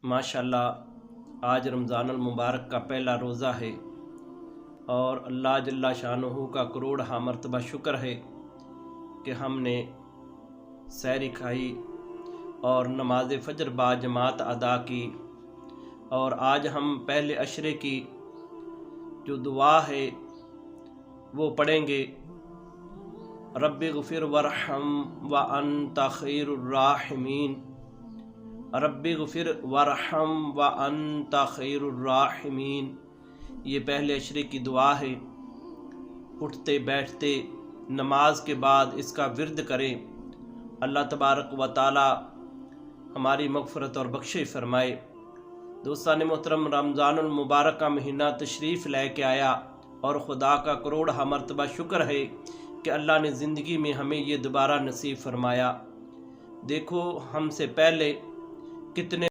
ماشاءاللہ آج رمضان المبارک کا پہلا روزہ ہے، اور اللہ جل شانہ کا کروڑ مرتبہ شکر ہے کہ ہم نے سحری کھائی اور نماز فجر با جماعت ادا کی۔ اور آج ہم پہلے عشرے کی جو دعا ہے وہ پڑھیں گے۔ رب اغفر ورحم وانت خیر الراحمین، رب اغفر ورحم وانت خیر الراحمین۔ یہ پہلے عشرے کی دعا ہے۔ اٹھتے بیٹھتے نماز کے بعد اس کا ورد کریں۔ اللہ تبارک و تعالی ہماری مغفرت اور بخشش فرمائے۔ دوستان محترم، رمضان المبارک کا مہینہ تشریف لے کے آیا، اور خدا کا کروڑ مرتبہ شکر ہے کہ اللہ نے زندگی میں ہمیں یہ دوبارہ نصیب فرمایا۔ دیکھو ہم سے پہلے کتنے